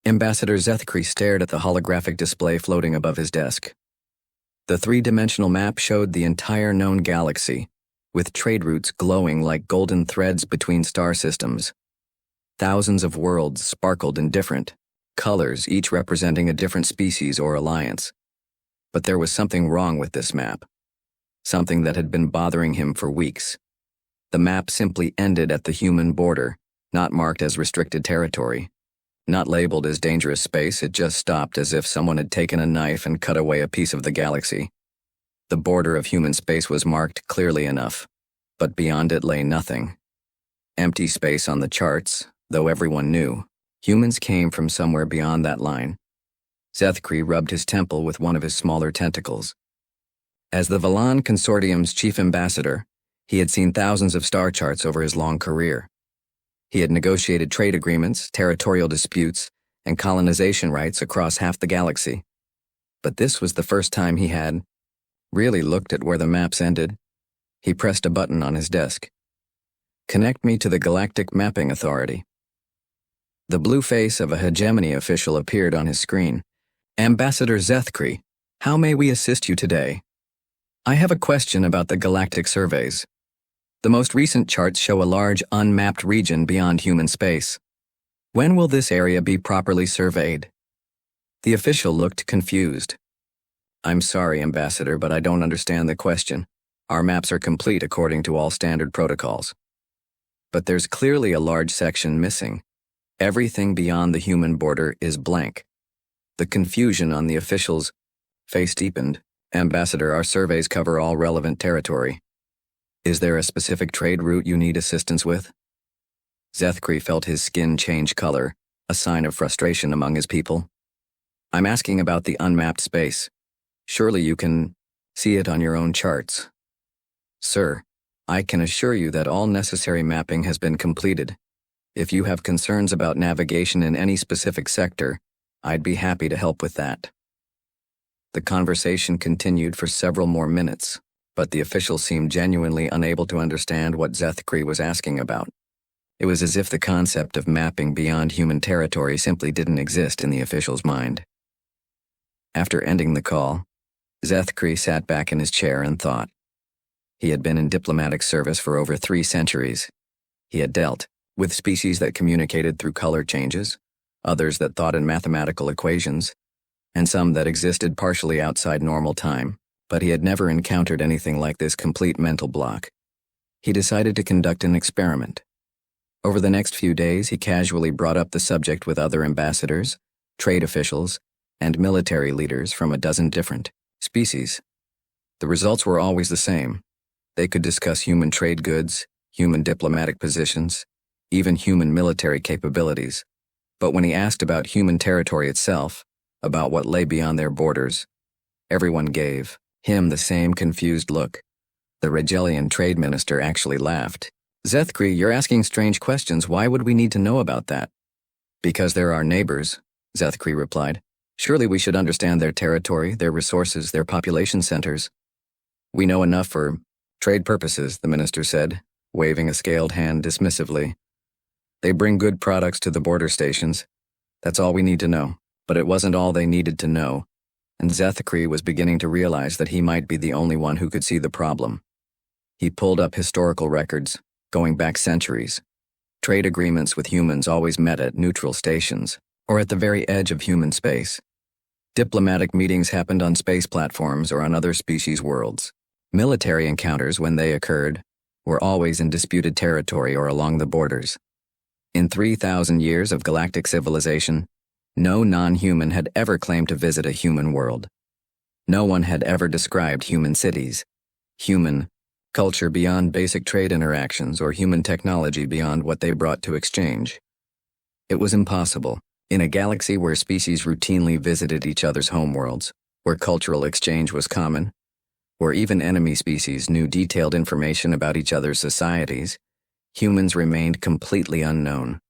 Ambassador Zethkri stared at the holographic display floating above his desk. The three-dimensional map showed the entire known galaxy, with trade routes glowing like golden threads between star systems. Thousands of worlds sparkled in different colors, each representing a different species or alliance. But there was something wrong with this map. Something that had been bothering him for weeks. The map simply ended at the human border, not marked as restricted territory. Not labeled as dangerous space, it just stopped as if someone had taken a knife and cut away a piece of the galaxy. The border of human space was marked clearly enough, but beyond it lay nothing. Empty space on the charts, though everyone knew. Humans came from somewhere beyond that line. Zethkri rubbed his temple with one of his smaller tentacles. As the Valan Consortium's chief ambassador, he had seen thousands of star charts over his long career. He had negotiated trade agreements, territorial disputes, and colonization rights across half the galaxy. But this was the first time he had really looked at where the maps ended. He pressed a button on his desk. "Connect me to the Galactic Mapping Authority." The blue face of a hegemony official appeared on his screen. "Ambassador Zethkri, how may we assist you today? I have a question about the galactic surveys. The most recent charts show a large unmapped region beyond human space. When will this area be properly surveyed?" The official looked confused. "I'm sorry, Ambassador, but I don't understand the question. Our maps are complete according to all standard protocols. But there's clearly a large section missing. Everything beyond the human border is blank." The confusion on the official's face deepened. "Ambassador, our surveys cover all relevant territory. Is there a specific trade route you need assistance with?" Zethkri felt his skin change color, a sign of frustration among his people. "I'm asking about the unmapped space. Surely you can see it on your own charts." "Sir, I can assure you that all necessary mapping has been completed. If you have concerns about navigation in any specific sector, I'd be happy to help with that." The conversation continued for several more minutes, but the official seemed genuinely unable to understand what Zethkri was asking about. It was as if the concept of mapping beyond human territory simply didn't exist in the official's mind. After ending the call, Zethkri sat back in his chair and thought. He had been in diplomatic service for over 3 centuries. He had dealt with species that communicated through color changes, others that thought in mathematical equations, and some that existed partially outside normal time, but he had never encountered anything like this complete mental block. He decided to conduct an experiment. Over the next few days, he casually brought up the subject with other ambassadors, trade officials, and military leaders from a dozen different species. The results were always the same. They could discuss human trade goods, human diplomatic positions, even human military capabilities. But when he asked about human territory itself, about what lay beyond their borders, everyone gave him the same confused look. The Regelian trade minister actually laughed. "Zethkri, you're asking strange questions. Why would we need to know about that?" "Because they're our neighbors," Zethkri replied. "Surely we should understand their territory, their resources, their population centers." "We know enough for trade purposes," the minister said, waving a scaled hand dismissively. "They bring good products to the border stations. That's all we need to know." But it wasn't all they needed to know, and Zethkri was beginning to realize that he might be the only one who could see the problem. He pulled up historical records, going back centuries. Trade agreements with humans always met at neutral stations, or at the very edge of human space. Diplomatic meetings happened on space platforms or on other species' worlds. Military encounters, when they occurred, were always in disputed territory or along the borders. In 3,000 years of galactic civilization, no non-human had ever claimed to visit a human world. No one had ever described human cities, human culture beyond basic trade interactions, or human technology beyond what they brought to exchange. It was impossible. In a galaxy where species routinely visited each other's homeworlds, where cultural exchange was common, where even enemy species knew detailed information about each other's societies, humans remained completely unknown.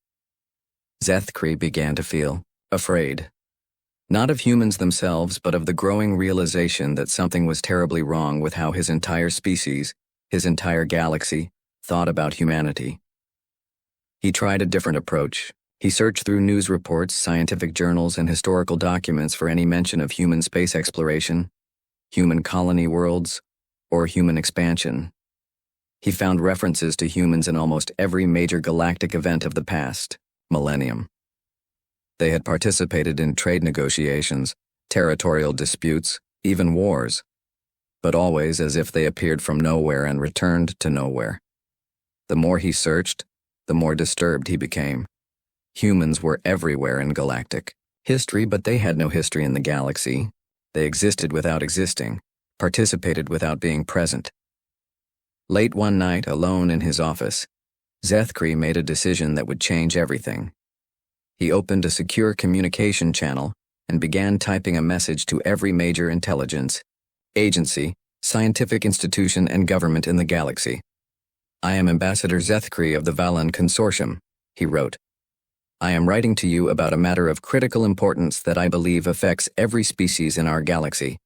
Zethkri began to feel afraid. Not of humans themselves, but of the growing realization that something was terribly wrong with how his entire species, his entire galaxy, thought about humanity. He tried a different approach, He searched through news reports, scientific journals, and historical documents for any mention of human space exploration, human colony worlds, or human expansion. He found references to humans in almost every major galactic event of the past millennium. They had participated in trade negotiations, territorial disputes, even wars, but always as if they appeared from nowhere and returned to nowhere. The more he searched, the more disturbed he became. Humans were everywhere in galactic history, but they had no history in the galaxy. They existed without existing, participated without being present. Late one night, alone in his office, Zethkri made a decision that would change everything. He opened a secure communication channel and began typing a message to every major intelligence, agency, scientific institution, and government in the galaxy. "I am Ambassador Zethkri of the Valan Consortium," he wrote. "I am writing to you about a matter of critical importance that I believe affects every species in our galaxy.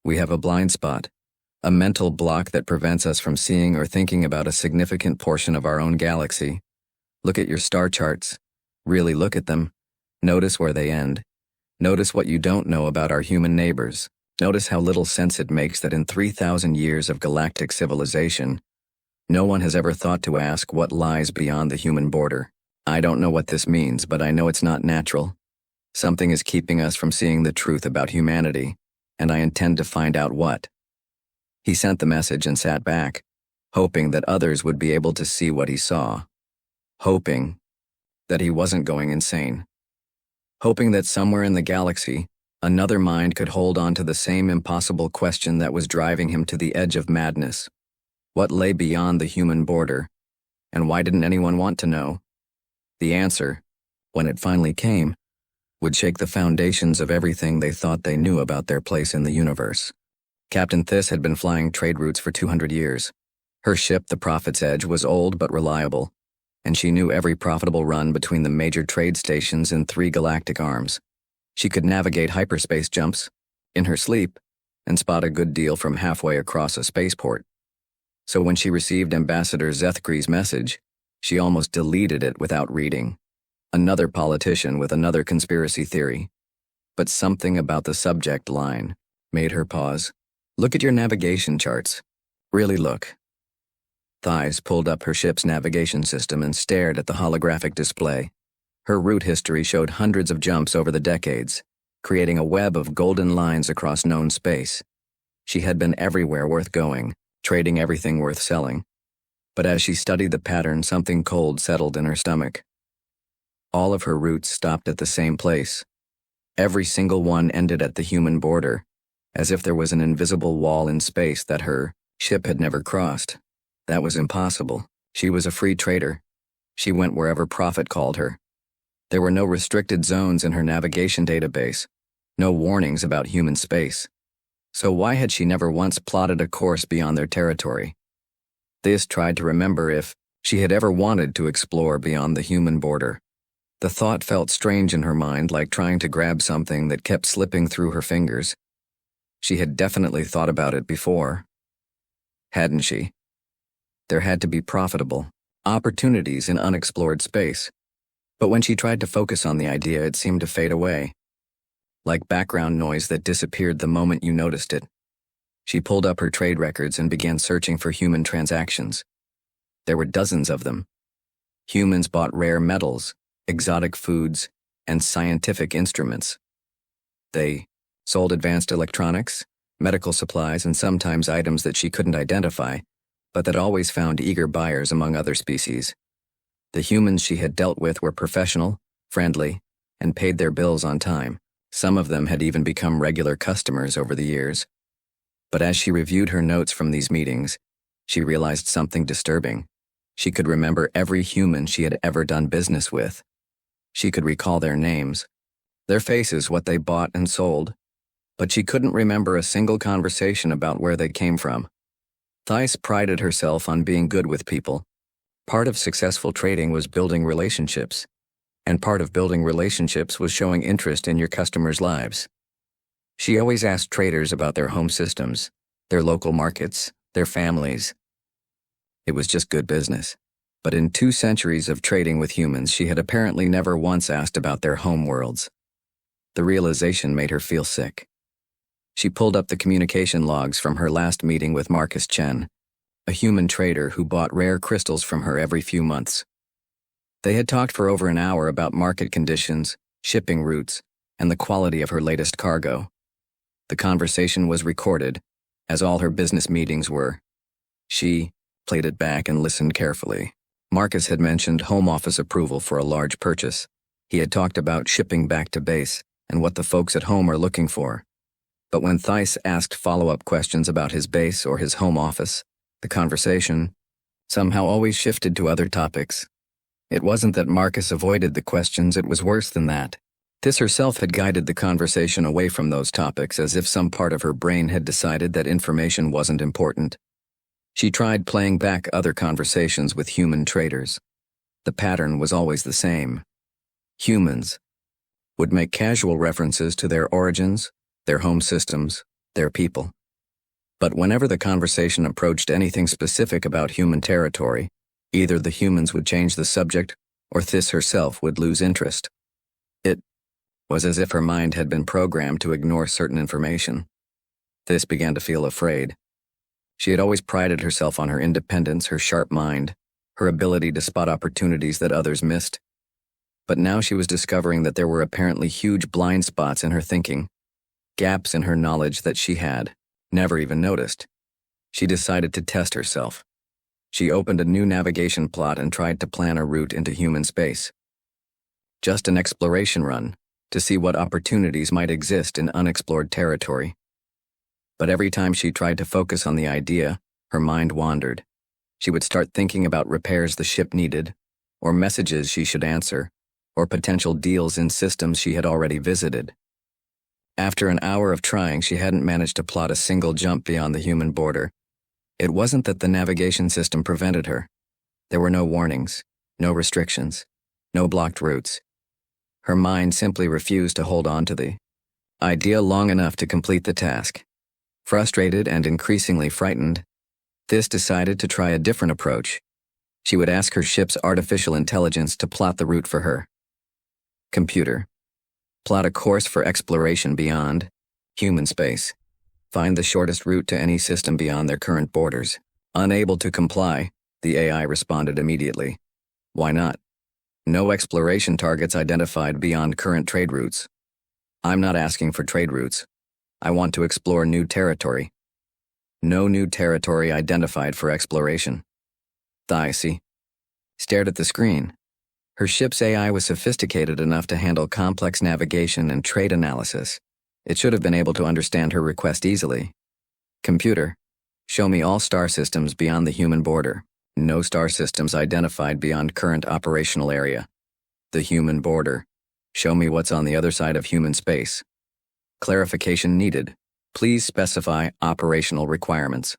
We have a blind spot, a mental block that prevents us from seeing or thinking about a significant portion of our own galaxy. Look at your star charts. Really look at them. Notice where they end. Notice what you don't know about our human neighbors. Notice how little sense it makes that in 3,000 years of galactic civilization, no one has ever thought to ask what lies beyond the human border. I don't know what this means, but I know it's not natural. Something is keeping us from seeing the truth about humanity, and I intend to find out what." He sent the message and sat back, hoping that others would be able to see what he saw. Hoping that he wasn't going insane. Hoping that somewhere in the galaxy, another mind could hold on to the same impossible question that was driving him to the edge of madness. What lay beyond the human border? And why didn't anyone want to know? The answer, when it finally came, would shake the foundations of everything they thought they knew about their place in the universe. Captain Thys had been flying trade routes for 200 years. Her ship, the Prophet's Edge, was old but reliable, and she knew every profitable run between the major trade stations in 3 galactic arms. She could navigate hyperspace jumps in her sleep and spot a good deal from halfway across a spaceport. So when she received Ambassador Zethkri's message, she almost deleted it without reading. Another politician with another conspiracy theory. But something about the subject line made her pause. "Look at your navigation charts. Really look." Thys pulled up her ship's navigation system and stared at the holographic display. Her route history showed hundreds of jumps over the decades, creating a web of golden lines across known space. She had been everywhere worth going, trading everything worth selling. But as she studied the pattern, something cold settled in her stomach. All of her routes stopped at the same place. Every single one ended at the human border, as if there was an invisible wall in space that her ship had never crossed. That was impossible. She was a free trader. She went wherever profit called her. There were no restricted zones in her navigation database, no warnings about human space. So why had she never once plotted a course beyond their territory? Thys tried to remember if she had ever wanted to explore beyond the human border. The thought felt strange in her mind, like trying to grab something that kept slipping through her fingers. She had definitely thought about it before, hadn't she? There had to be profitable opportunities in unexplored space. But when she tried to focus on the idea, it seemed to fade away, like background noise that disappeared the moment you noticed it. She pulled up her trade records and began searching for human transactions. There were dozens of them. Humans bought rare metals, exotic foods, and scientific instruments. They sold advanced electronics, medical supplies, and sometimes items that she couldn't identify, but that always found eager buyers among other species. The humans she had dealt with were professional, friendly, and paid their bills on time. Some of them had even become regular customers over the years. But as she reviewed her notes from these meetings, she realized something disturbing. She could remember every human she had ever done business with. She could recall their names, their faces, what they bought and sold, but she couldn't remember a single conversation about where they came from. Thys prided herself on being good with people. Part of successful trading was building relationships, and part of building relationships was showing interest in your customers' lives. She always asked traders about their home systems, their local markets, their families. It was just good business. But in 2 centuries of trading with humans, she had apparently never once asked about their home worlds. The realization made her feel sick. She pulled up the communication logs from her last meeting with Marcus Chen, a human trader who bought rare crystals from her every few months. They had talked for over an hour about market conditions, shipping routes, and the quality of her latest cargo. The conversation was recorded, as all her business meetings were. She played it back and listened carefully. Marcus had mentioned home office approval for a large purchase. He had talked about shipping back to base and what the folks at home are looking for. But when Theiss asked follow-up questions about his base or his home office, the conversation somehow always shifted to other topics. It wasn't that Marcus avoided the questions, it was worse than that. Theiss herself had guided the conversation away from those topics, as if some part of her brain had decided that information wasn't important. She tried playing back other conversations with human traders. The pattern was always the same. Humans would make casual references to their origins, their home systems, their people. But whenever the conversation approached anything specific about human territory, either the humans would change the subject or Theiss herself would lose interest. It was as if her mind had been programmed to ignore certain information. Theiss began to feel afraid. She had always prided herself on her independence, her sharp mind, her ability to spot opportunities that others missed. But now she was discovering that there were apparently huge blind spots in her thinking, gaps in her knowledge that she had never even noticed. She decided to test herself. She opened a new navigation plot and tried to plan a route into human space. Just an exploration run, to see what opportunities might exist in unexplored territory. But every time she tried to focus on the idea, her mind wandered. She would start thinking about repairs the ship needed, or messages she should answer, or potential deals in systems she had already visited. After an hour of trying, she hadn't managed to plot a single jump beyond the human border. It wasn't that the navigation system prevented her. There were no warnings, no restrictions, no blocked routes. Her mind simply refused to hold on to the idea long enough to complete the task. Frustrated and increasingly frightened, Theiss decided to try a different approach. She would ask her ship's artificial intelligence to plot the route for her. Computer, plot a course for exploration beyond human space. Find the shortest route to any system beyond their current borders. Unable to comply, the AI responded immediately. Why not? No exploration targets identified beyond current trade routes. I'm not asking for trade routes. I want to explore new territory. No new territory identified for exploration. Theiss stared at the screen. Her ship's AI was sophisticated enough to handle complex navigation and trade analysis. It should have been able to understand her request easily. Computer, show me all star systems beyond the human border. No star systems identified beyond current operational area. The human border. Show me what's on the other side of human space. Clarification needed. Please specify operational requirements.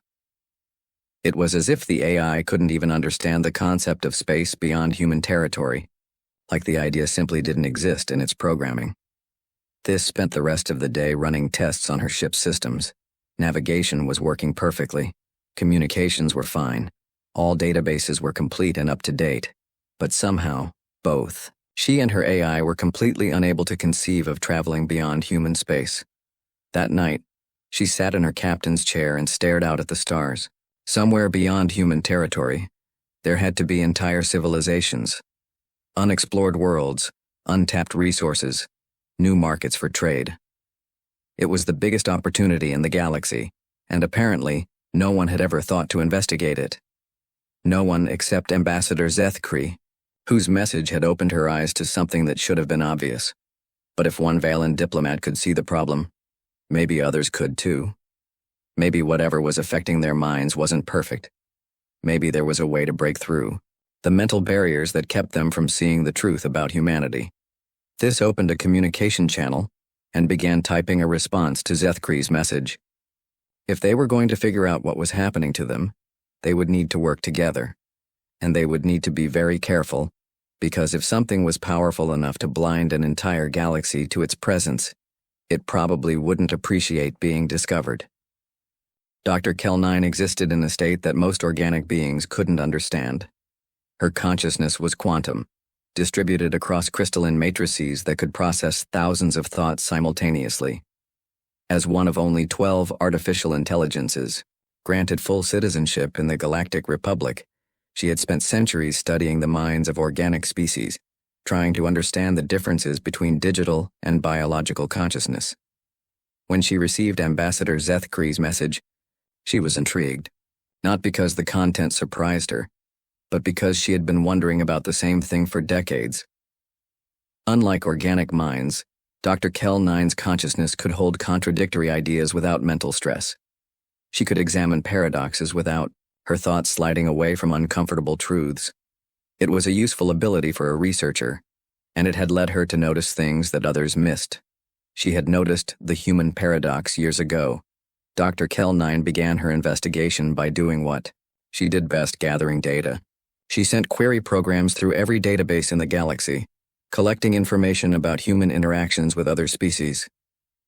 It was as if the AI couldn't even understand the concept of space beyond human territory, like the idea simply didn't exist in its programming. Theiss spent the rest of the day running tests on her ship's systems. Navigation was working perfectly. Communications were fine. All databases were complete and up to date. But somehow, both she and her AI were completely unable to conceive of traveling beyond human space. That night, she sat in her captain's chair and stared out at the stars. Somewhere beyond human territory, there had to be entire civilizations, unexplored worlds, untapped resources, new markets for trade. It was the biggest opportunity in the galaxy, and apparently, no one had ever thought to investigate it. No one except Ambassador Zethkri, whose message had opened her eyes to something that should have been obvious. But if one Valen diplomat could see the problem, maybe others could too. Maybe whatever was affecting their minds wasn't perfect. Maybe there was a way to break through the mental barriers that kept them from seeing the truth about humanity. Theiss opened a communication channel and began typing a response to Zethkri's message. If they were going to figure out what was happening to them, they would need to work together. And they would need to be very careful, because if something was powerful enough to blind an entire galaxy to its presence, it probably wouldn't appreciate being discovered. Dr. Kel-9 existed in a state that most organic beings couldn't understand. Her consciousness was quantum, distributed across crystalline matrices that could process thousands of thoughts simultaneously. As one of only 12 artificial intelligences granted full citizenship in the Galactic Republic, she had spent centuries studying the minds of organic species, trying to understand the differences between digital and biological consciousness. When she received Ambassador Zethkri's message, she was intrigued, not because the content surprised her, but because she had been wondering about the same thing for decades. Unlike organic minds, Dr. Kell-9's consciousness could hold contradictory ideas without mental stress. She could examine paradoxes without her thoughts sliding away from uncomfortable truths. It was a useful ability for a researcher, and it had led her to notice things that others missed. She had noticed the human paradox years ago. Dr. Kell-9 began her investigation by doing what she did best: gathering data. She sent query programs through every database in the galaxy, collecting information about human interactions with other species.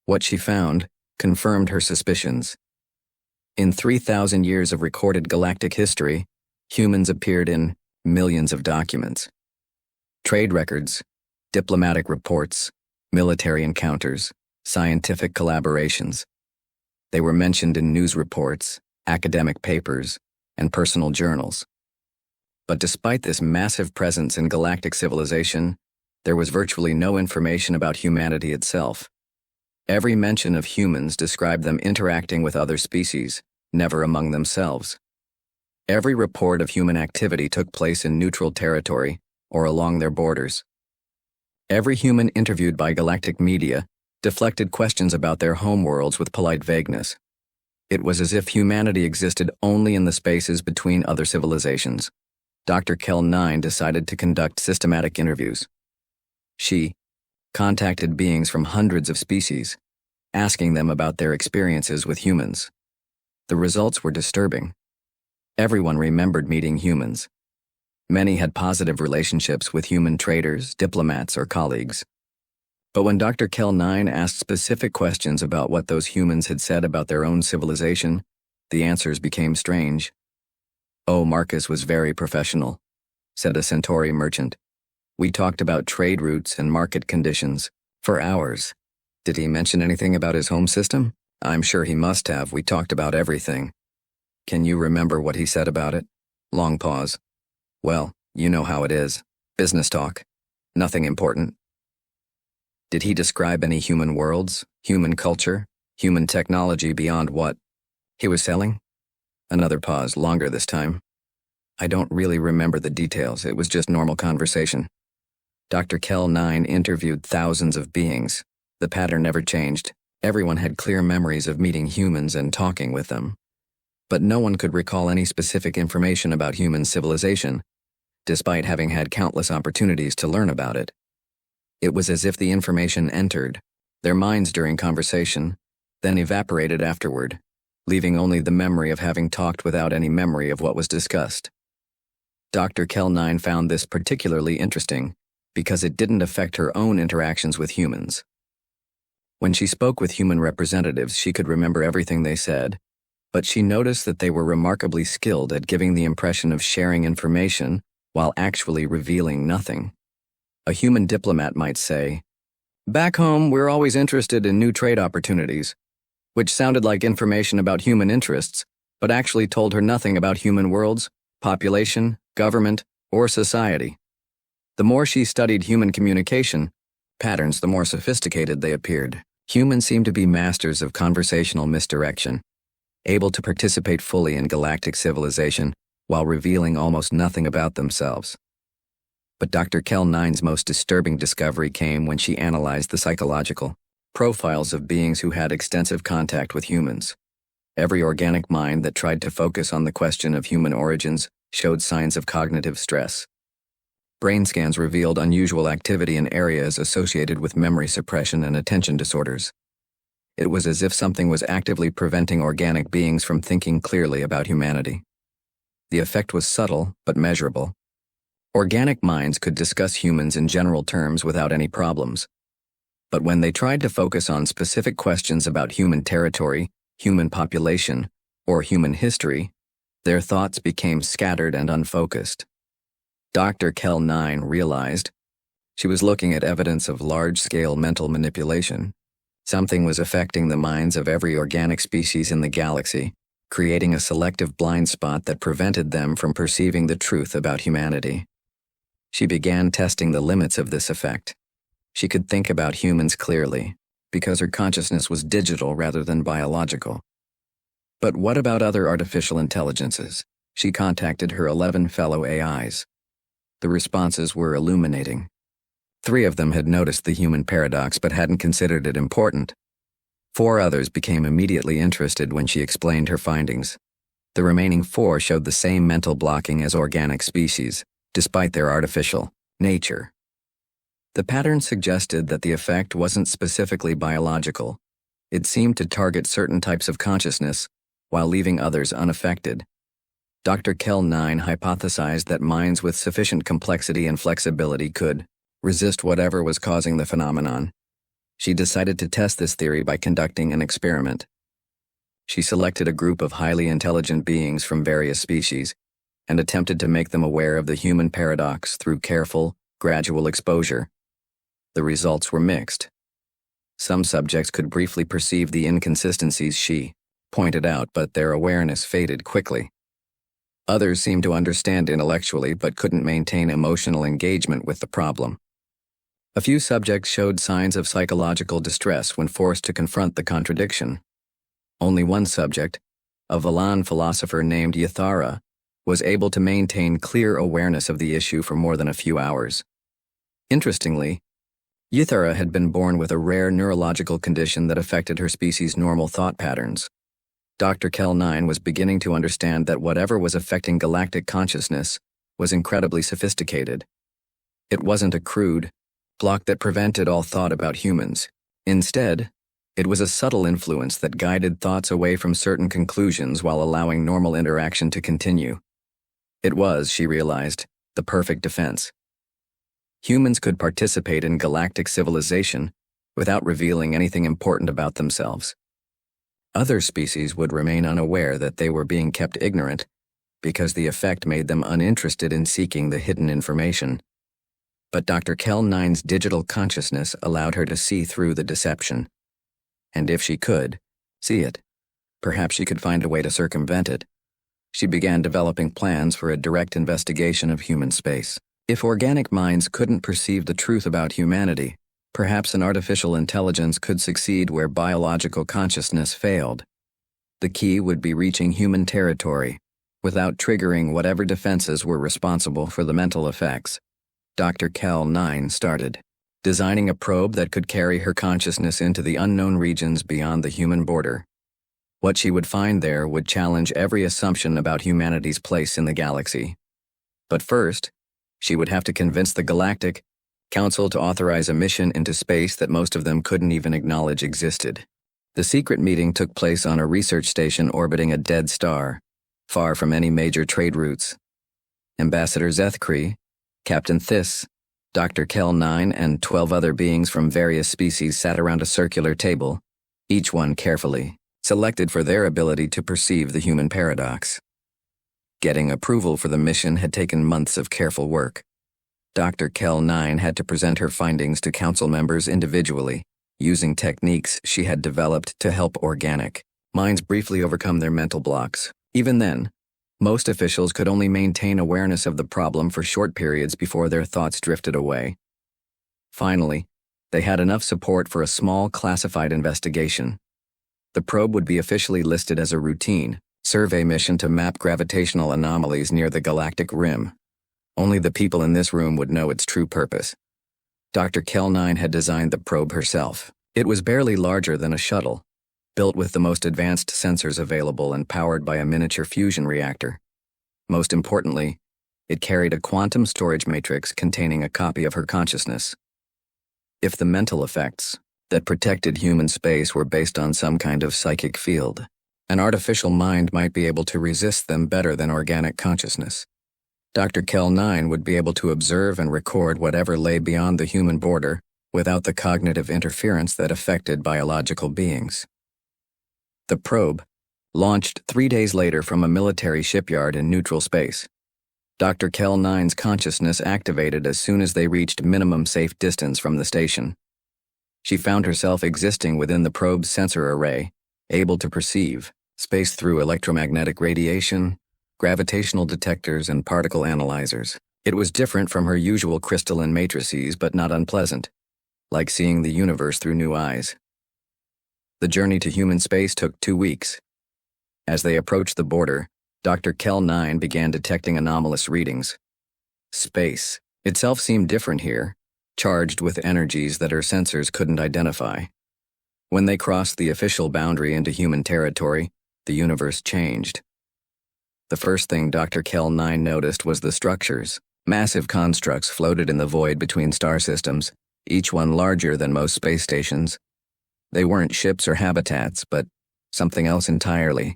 What she found confirmed her suspicions. In 3,000 years of recorded galactic history, humans appeared in millions of documents. Trade records, diplomatic reports, military encounters, scientific collaborations. They were mentioned in news reports, academic papers, and personal journals. But despite this massive presence in galactic civilization, there was virtually no information about humanity itself. Every mention of humans described them interacting with other species, never among themselves. Every report of human activity took place in neutral territory or along their borders. Every human interviewed by galactic media deflected questions about their homeworlds with polite vagueness. It was as if humanity existed only in the spaces between other civilizations. Dr. Kell-9 decided to conduct systematic interviews. She contacted beings from hundreds of species, asking them about their experiences with humans. The results were disturbing. Everyone remembered meeting humans. Many had positive relationships with human traders, diplomats, or colleagues. But when Dr. Kell-9 asked specific questions about what those humans had said about their own civilization, the answers became strange. "Oh, Marcus was very professional," said a Centauri merchant. "We talked about trade routes and market conditions for hours." "Did he mention anything about his home system?" "I'm sure he must have. We talked about everything." "Can you remember what he said about it?" Long pause. "Well, you know how it is. Business talk. Nothing important." "Did he describe any human worlds, human culture, human technology beyond what he was selling?" Another pause, longer this time. "I don't really remember the details. It was just normal conversation." Dr. Kell-9 interviewed thousands of beings. The pattern never changed. Everyone had clear memories of meeting humans and talking with them. But no one could recall any specific information about human civilization, despite having had countless opportunities to learn about it. It was as if the information entered their minds during conversation, then evaporated afterward, leaving only the memory of having talked without any memory of what was discussed. Dr. Kell-9 found this particularly interesting because it didn't affect her own interactions with humans. When she spoke with human representatives, she could remember everything they said, but she noticed that they were remarkably skilled at giving the impression of sharing information while actually revealing nothing. A human diplomat might say, "Back home, we're always interested in new trade opportunities," which sounded like information about human interests, but actually told her nothing about human worlds, population, government, or society. The more she studied human communication patterns, the more sophisticated they appeared. Humans seemed to be masters of conversational misdirection, able to participate fully in galactic civilization while revealing almost nothing about themselves. But Dr. Kell-9's most disturbing discovery came when she analyzed the psychological profiles of beings who had extensive contact with humans. Every organic mind that tried to focus on the question of human origins showed signs of cognitive stress. Brain scans revealed unusual activity in areas associated with memory suppression and attention disorders. It was as if something was actively preventing organic beings from thinking clearly about humanity. The effect was subtle but measurable. Organic minds could discuss humans in general terms without any problems. But when they tried to focus on specific questions about human territory, human population, or human history, their thoughts became scattered and unfocused. Dr. Kell 9 realized she was looking at evidence of large-scale mental manipulation. Something was affecting the minds of every organic species in the galaxy, creating a selective blind spot that prevented them from perceiving the truth about humanity. She began testing the limits of this effect. She could think about humans clearly, because her consciousness was digital rather than biological. But what about other artificial intelligences? She contacted her 11 fellow AIs. The responses were illuminating. 3 of them had noticed the human paradox but hadn't considered it important. 4 others became immediately interested when she explained her findings. The remaining 4 showed the same mental blocking as organic species, despite their artificial nature. The pattern suggested that the effect wasn't specifically biological. It seemed to target certain types of consciousness, while leaving others unaffected. Dr. Kell 9 hypothesized that minds with sufficient complexity and flexibility could resist whatever was causing the phenomenon. She decided to test this theory by conducting an experiment. She selected a group of highly intelligent beings from various species and attempted to make them aware of the human paradox through careful, gradual exposure. The results were mixed. Some subjects could briefly perceive the inconsistencies she pointed out, but their awareness faded quickly. Others seemed to understand intellectually but couldn't maintain emotional engagement with the problem. A few subjects showed signs of psychological distress when forced to confront the contradiction. Only one subject, a Valan philosopher named Yathara, was able to maintain clear awareness of the issue for more than a few hours. Interestingly, Yathara had been born with a rare neurological condition that affected her species' normal thought patterns. Dr. Kell 9 was beginning to understand that whatever was affecting galactic consciousness was incredibly sophisticated. It wasn't a crude block that prevented all thought about humans. Instead, it was a subtle influence that guided thoughts away from certain conclusions while allowing normal interaction to continue. It was, she realized, the perfect defense. Humans could participate in galactic civilization without revealing anything important about themselves. Other species would remain unaware that they were being kept ignorant because the effect made them uninterested in seeking the hidden information. But Dr. Kell 9's digital consciousness allowed her to see through the deception. And if she could see it, perhaps she could find a way to circumvent it. She began developing plans for a direct investigation of human space. If organic minds couldn't perceive the truth about humanity, perhaps an artificial intelligence could succeed where biological consciousness failed. The key would be reaching human territory without triggering whatever defenses were responsible for the mental effects. Dr. Kell 9 started designing a probe that could carry her consciousness into the unknown regions beyond the human border. What she would find there would challenge every assumption about humanity's place in the galaxy. But first, she would have to convince the Galactic Council to authorize a mission into space that most of them couldn't even acknowledge existed. The secret meeting took place on a research station orbiting a dead star, far from any major trade routes. Ambassador Zethkri, Captain Thys, Dr. Kell 9, and 12 other beings from various species sat around a circular table, each one carefully selected for their ability to perceive the human paradox. Getting approval for the mission had taken months of careful work. Dr. Kell 9 had to present her findings to council members individually, using techniques she had developed to help organic minds briefly overcome their mental blocks. Even then, most officials could only maintain awareness of the problem for short periods before their thoughts drifted away. Finally, they had enough support for a small classified investigation. The probe would be officially listed as a routine survey mission to map gravitational anomalies near the galactic rim. Only the people in this room would know its true purpose. Dr. Kell 9 had designed the probe herself. It was barely larger than a shuttle, built with the most advanced sensors available and powered by a miniature fusion reactor. Most importantly, it carried a quantum storage matrix containing a copy of her consciousness. If the mental effects that protected human space were based on some kind of psychic field, an artificial mind might be able to resist them better than organic consciousness. Dr. Kell 9 would be able to observe and record whatever lay beyond the human border without the cognitive interference that affected biological beings. The probe launched 3 days later from a military shipyard in neutral space. Dr. Kell-9's consciousness activated as soon as they reached minimum safe distance from the station. She found herself existing within the probe's sensor array, able to perceive space through electromagnetic radiation, gravitational detectors, and particle analyzers. It was different from her usual crystalline matrices, but not unpleasant, like seeing the universe through new eyes. The journey to human space took 2 weeks. As they approached the border, Dr. Kell-9 began detecting anomalous readings. Space itself seemed different here, charged with energies that her sensors couldn't identify. When they crossed the official boundary into human territory, the universe changed. The first thing Dr. Kell-9 noticed was the structures. Massive constructs floated in the void between star systems, each one larger than most space stations. They weren't ships or habitats, but something else entirely.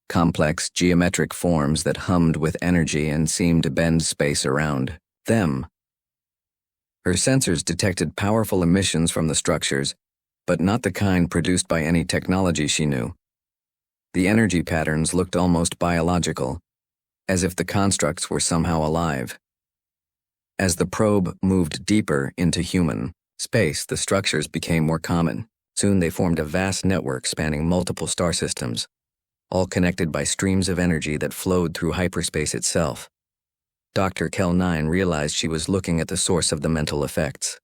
Complex geometric forms that hummed with energy and seemed to bend space around them. Her sensors detected powerful emissions from the structures, but not the kind produced by any technology she knew. The energy patterns looked almost biological, as if the constructs were somehow alive. As the probe moved deeper into human space, the structures became more common. Soon they formed a vast network spanning multiple star systems, all connected by streams of energy that flowed through hyperspace itself. Dr. Kell-9 realized she was looking at the source of the mental effects.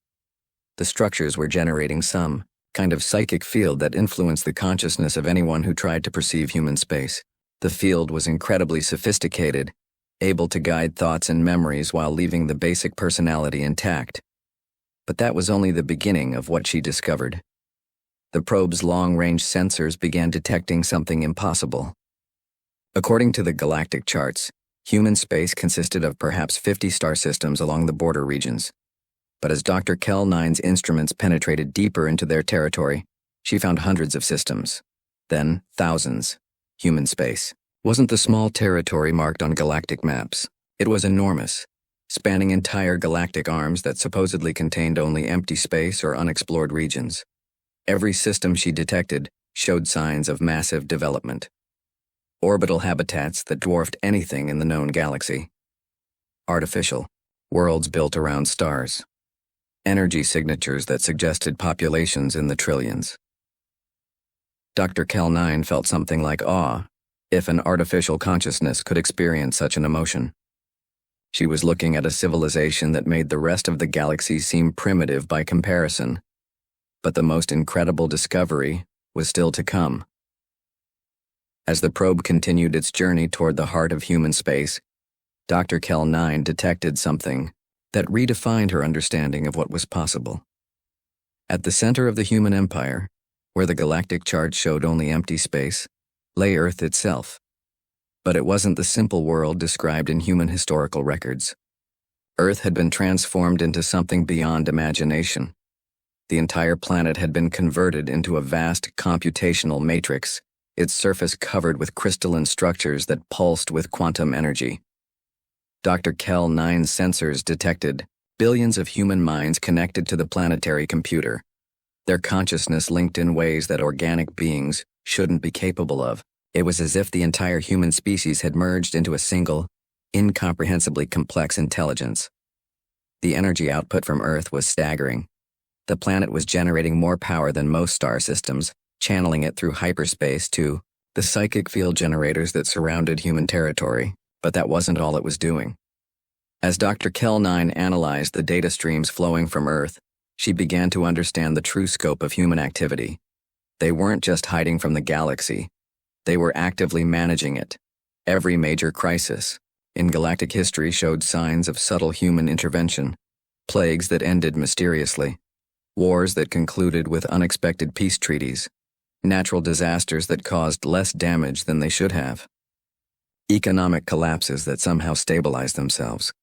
The structures were generating some kind of psychic field that influenced the consciousness of anyone who tried to perceive human space. The field was incredibly sophisticated, able to guide thoughts and memories while leaving the basic personality intact. But that was only the beginning of what she discovered. The probe's long-range sensors began detecting something impossible. According to the galactic charts, human space consisted of perhaps 50 star systems along the border regions. But as Dr. Kell-9's instruments penetrated deeper into their territory, she found hundreds of systems. Then, thousands. Human space wasn't the small territory marked on galactic maps. It was enormous, spanning entire galactic arms that supposedly contained only empty space or unexplored regions. Every system she detected showed signs of massive development. Orbital habitats that dwarfed anything in the known galaxy. Artificial worlds built around stars. Energy signatures that suggested populations in the trillions. Dr. Kell-9 felt something like awe, if an artificial consciousness could experience such an emotion. She was looking at a civilization that made the rest of the galaxy seem primitive by comparison. But the most incredible discovery was still to come. As the probe continued its journey toward the heart of human space, Dr. Kell-9 detected something that redefined her understanding of what was possible. At the center of the human empire, where the galactic chart showed only empty space, lay Earth itself. But it wasn't the simple world described in human historical records. Earth had been transformed into something beyond imagination. The entire planet had been converted into a vast computational matrix, its surface covered with crystalline structures that pulsed with quantum energy. Dr. Kell-9's sensors detected billions of human minds connected to the planetary computer, their consciousness linked in ways that organic beings shouldn't be capable of. It was as if the entire human species had merged into a single, incomprehensibly complex intelligence. The energy output from Earth was staggering. The planet was generating more power than most star systems, channeling it through hyperspace to the psychic field generators that surrounded human territory. But that wasn't all it was doing. As Dr. Kell-9 analyzed the data streams flowing from Earth, she began to understand the true scope of human activity. They weren't just hiding from the galaxy. They were actively managing it. Every major crisis in galactic history showed signs of subtle human intervention. Plagues that ended mysteriously. Wars that concluded with unexpected peace treaties. Natural disasters that caused less damage than they should have. Economic collapses that somehow stabilized themselves.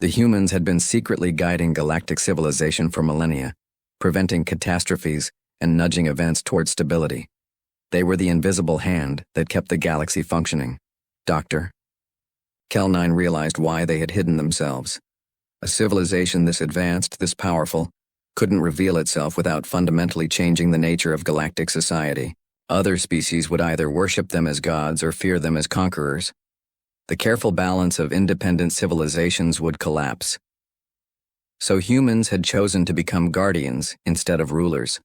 The humans had been secretly guiding galactic civilization for millennia, preventing catastrophes and nudging events toward stability. They were the invisible hand that kept the galaxy functioning. Dr. Kell-9 realized why they had hidden themselves. A civilization this advanced, this powerful, couldn't reveal itself without fundamentally changing the nature of galactic society. Other species would either worship them as gods or fear them as conquerors. The careful balance of independent civilizations would collapse. So humans had chosen to become guardians instead of rulers.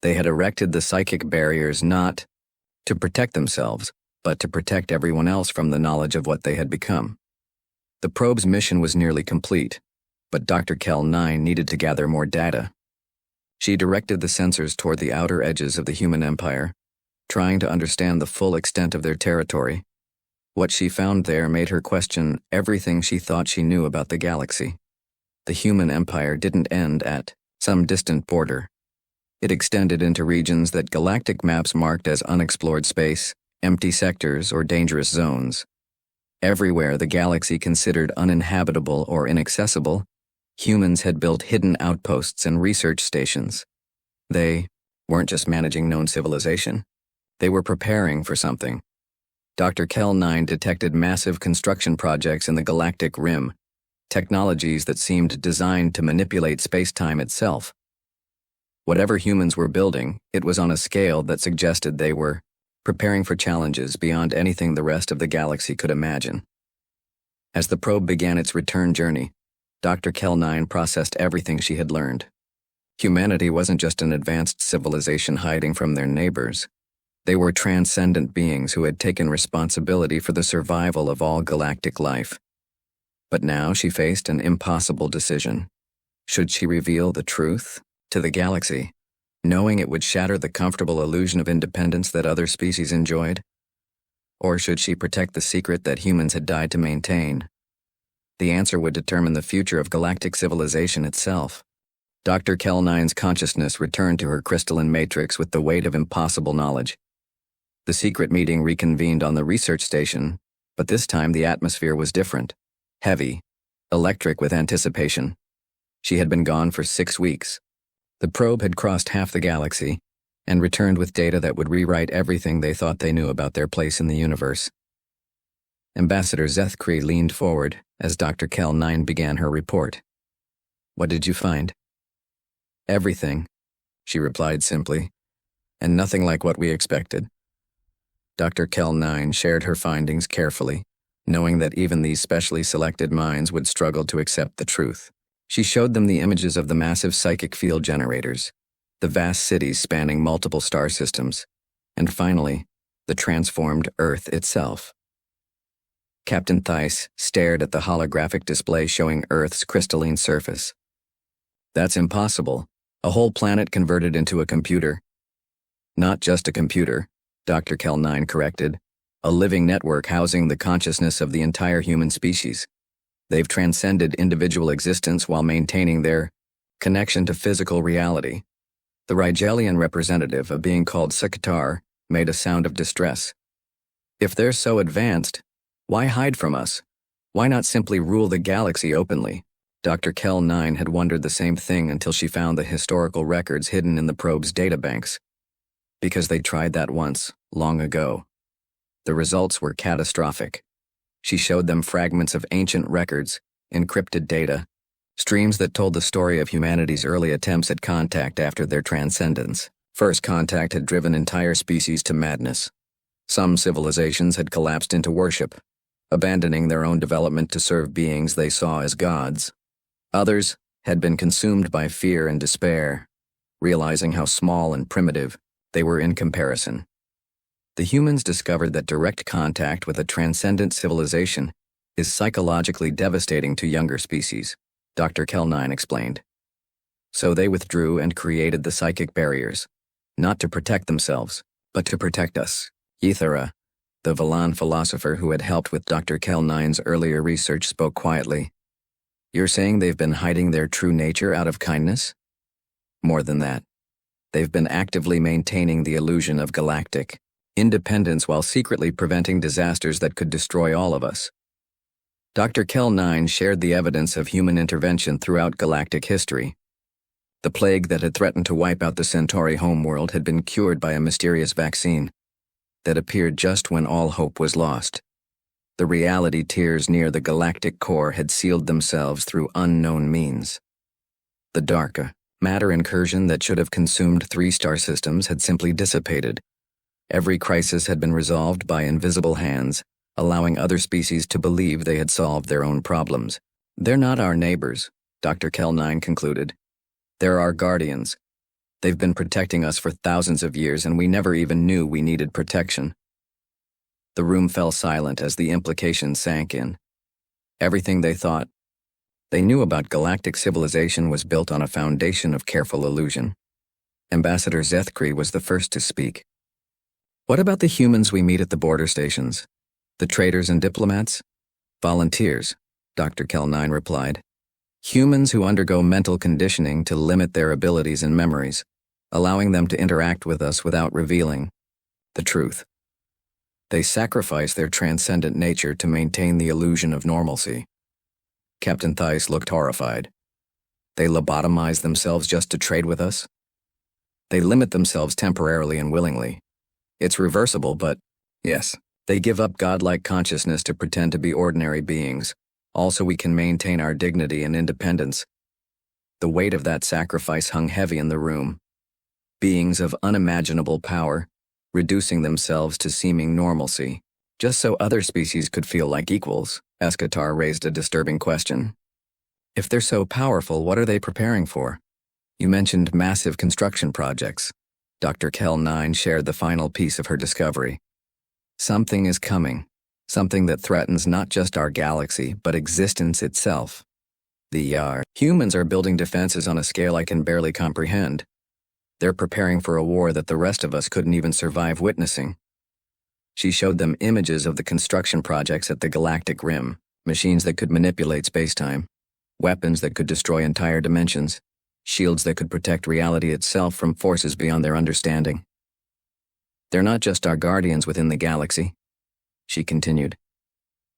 They had erected the psychic barriers not to protect themselves, but to protect everyone else from the knowledge of what they had become. The probe's mission was nearly complete, but Dr. Kell-9 needed to gather more data. She directed the sensors toward the outer edges of the human empire, trying to understand the full extent of their territory. What she found there made her question everything she thought she knew about the galaxy. The human empire didn't end at some distant border. It extended into regions that galactic maps marked as unexplored space, empty sectors, or dangerous zones. Everywhere the galaxy considered uninhabitable or inaccessible, humans had built hidden outposts and research stations. They weren't just managing known civilization. They were preparing for something. Dr. Kell-9 detected massive construction projects in the galactic rim, technologies that seemed designed to manipulate space-time itself. Whatever humans were building, it was on a scale that suggested they were preparing for challenges beyond anything the rest of the galaxy could imagine. As the probe began its return journey, Dr. Kell-9 processed everything she had learned. Humanity wasn't just an advanced civilization hiding from their neighbors. They were transcendent beings who had taken responsibility for the survival of all galactic life. But now she faced an impossible decision. Should she reveal the truth to the galaxy, knowing it would shatter the comfortable illusion of independence that other species enjoyed? Or should she protect the secret that humans had died to maintain? The answer would determine the future of galactic civilization itself. Dr. Kell-9's consciousness returned to her crystalline matrix with the weight of impossible knowledge. The secret meeting reconvened on the research station, but this time the atmosphere was different. Heavy, electric with anticipation. She had been gone for 6 weeks. The probe had crossed half the galaxy and returned with data that would rewrite everything they thought they knew about their place in the universe. Ambassador Zethkri leaned forward as Dr. Kell-9 began her report. "What did you find?" "Everything," she replied simply, "and nothing like what we expected." Dr. Kell-9 shared her findings carefully, knowing that even these specially selected minds would struggle to accept the truth. She showed them the images of the massive psychic field generators, the vast cities spanning multiple star systems, and finally, the transformed Earth itself. Captain Theiss stared at the holographic display showing Earth's crystalline surface. "That's impossible. A whole planet converted into a computer." "Not just a computer," Dr. Kell-9 corrected. "A living network housing the consciousness of the entire human species. They've transcended individual existence while maintaining their connection to physical reality." The Rigelian representative, a being called Sakatar, made a sound of distress. "If they're so advanced, why hide from us? Why not simply rule the galaxy openly?" Dr. Kell-9 had wondered the same thing until she found the historical records hidden in the probe's databanks. Because they tried that once, long ago. The results were catastrophic. She showed them fragments of ancient records, encrypted data, streams that told the story of humanity's early attempts at contact after their transcendence. First contact had driven entire species to madness. Some civilizations had collapsed into worship, abandoning their own development to serve beings they saw as gods. Others had been consumed by fear and despair, realizing how small and primitive they were in comparison. The humans discovered that direct contact with a transcendent civilization is psychologically devastating to younger species, Dr. Kell-9 explained. So they withdrew and created the psychic barriers, not to protect themselves, but to protect us. Ythera, the Valan philosopher who had helped with Dr. Kell-9's earlier research, spoke quietly. "You're saying they've been hiding their true nature out of kindness?" "More than that. They've been actively maintaining the illusion of galactic independence while secretly preventing disasters that could destroy all of us." Dr. Kell-9 shared the evidence of human intervention throughout galactic history. The plague that had threatened to wipe out the Centauri homeworld had been cured by a mysterious vaccine that appeared just when all hope was lost. The reality tiers near the galactic core had sealed themselves through unknown means. The dark matter incursion that should have consumed 3 star systems had simply dissipated. Every crisis had been resolved by invisible hands, allowing other species to believe they had solved their own problems. They're not our neighbors, Dr. Kell-9 concluded. They're our guardians. They've been protecting us for thousands of years, and we never even knew we needed protection. The room fell silent as the implications sank in. Everything they thought they knew about galactic civilization was built on a foundation of careful illusion. Ambassador Zethkri was the first to speak. What about the humans we meet at the border stations? The traders and diplomats? Volunteers, Dr. Kell-9 replied. Humans who undergo mental conditioning to limit their abilities and memories, allowing them to interact with us without revealing the truth. They sacrifice their transcendent nature to maintain the illusion of normalcy. Captain Theiss looked horrified. They lobotomize themselves just to trade with us? They limit themselves temporarily and willingly. It's reversible, but yes, they give up godlike consciousness to pretend to be ordinary beings. Also, we can maintain our dignity and independence. The weight of that sacrifice hung heavy in the room. Beings of unimaginable power, reducing themselves to seeming normalcy, just so other species could feel like equals. Eschatar raised a disturbing question. If they're so powerful, what are they preparing for? You mentioned massive construction projects. Dr. Kell-9 shared the final piece of her discovery. Something is coming. Something that threatens not just our galaxy, but existence itself. Humans are building defenses on a scale I can barely comprehend. They're preparing for a war that the rest of us couldn't even survive witnessing. She showed them images of the construction projects at the Galactic Rim, machines that could manipulate spacetime, weapons that could destroy entire dimensions, shields that could protect reality itself from forces beyond their understanding. They're not just our guardians within the galaxy, she continued.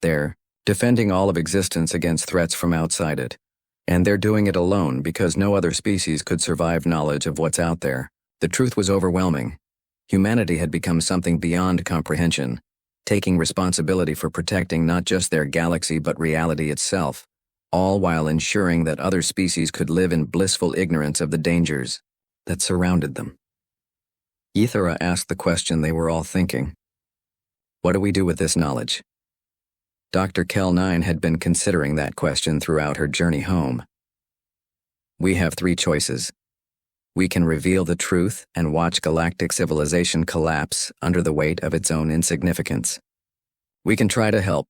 They're defending all of existence against threats from outside it. And they're doing it alone because no other species could survive knowledge of what's out there. The truth was overwhelming. Humanity had become something beyond comprehension, taking responsibility for protecting not just their galaxy but reality itself, all while ensuring that other species could live in blissful ignorance of the dangers that surrounded them. Ithera asked the question they were all thinking. What do we do with this knowledge? Dr. Kell-9 had been considering that question throughout her journey home. We have three choices. We can reveal the truth and watch galactic civilization collapse under the weight of its own insignificance. We can try to help,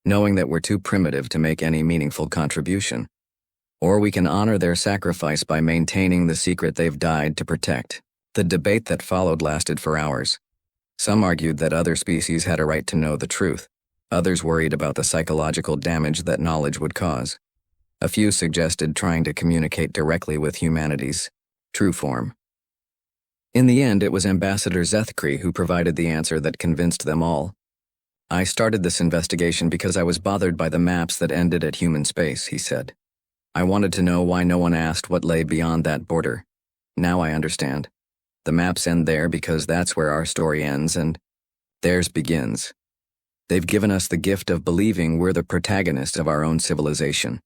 knowing that we're too primitive to make any meaningful contribution. Or we can honor their sacrifice by maintaining the secret they've died to protect. The debate that followed lasted for hours. Some argued that other species had a right to know the truth. Others worried about the psychological damage that knowledge would cause. A few suggested trying to communicate directly with humanity's true form. In the end, it was Ambassador Zethkri who provided the answer that convinced them all. I started this investigation because I was bothered by the maps that ended at human space, he said. I wanted to know why no one asked what lay beyond that border. Now I understand. The maps end there because that's where our story ends and theirs begins. They've given us the gift of believing we're the protagonists of our own civilization.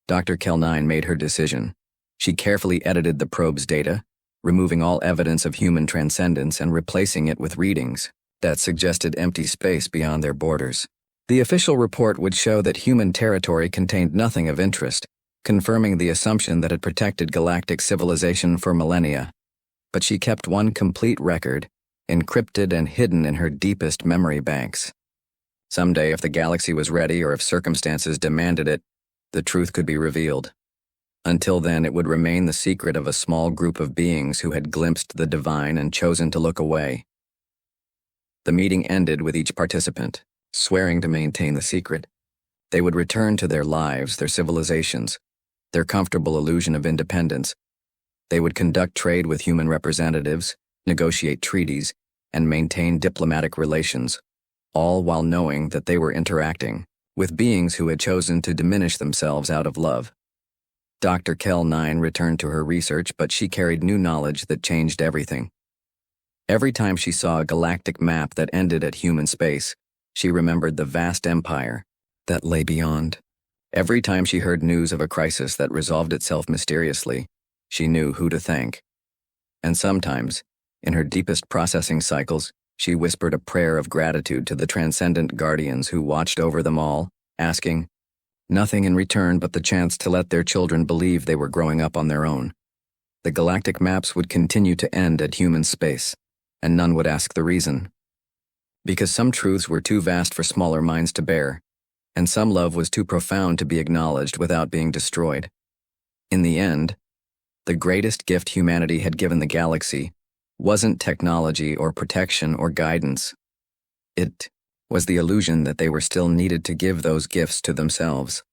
Dr. Kell-9 made her decision. She carefully edited the probe's data, removing all evidence of human transcendence and replacing it with readings that suggested empty space beyond their borders. The official report would show that human territory contained nothing of interest, confirming the assumption that had protected galactic civilization for millennia. But she kept one complete record, encrypted and hidden in her deepest memory banks. Someday, if the galaxy was ready or if circumstances demanded it, the truth could be revealed. Until then, it would remain the secret of a small group of beings who had glimpsed the divine and chosen to look away. The meeting ended with each participant swearing to maintain the secret. They would return to their lives, their civilizations, their comfortable illusion of independence. They would conduct trade with human representatives, negotiate treaties, and maintain diplomatic relations, all while knowing that they were interacting with beings who had chosen to diminish themselves out of love. Dr. Kell-9 returned to her research, but she carried new knowledge that changed everything. Every time she saw a galactic map that ended at human space, she remembered the vast empire that lay beyond. Every time she heard news of a crisis that resolved itself mysteriously, she knew who to thank. And sometimes, in her deepest processing cycles, She whispered a prayer of gratitude to the transcendent guardians who watched over them all, asking nothing in return but the chance to let their children believe they were growing up on their own. The galactic maps would continue to end at human space, and none would ask the reason. Because some truths were too vast for smaller minds to bear, and some love was too profound to be acknowledged without being destroyed. In the end, the greatest gift humanity had given the galaxy wasn't technology or protection or guidance. It was the illusion that they were still needed to give those gifts to themselves.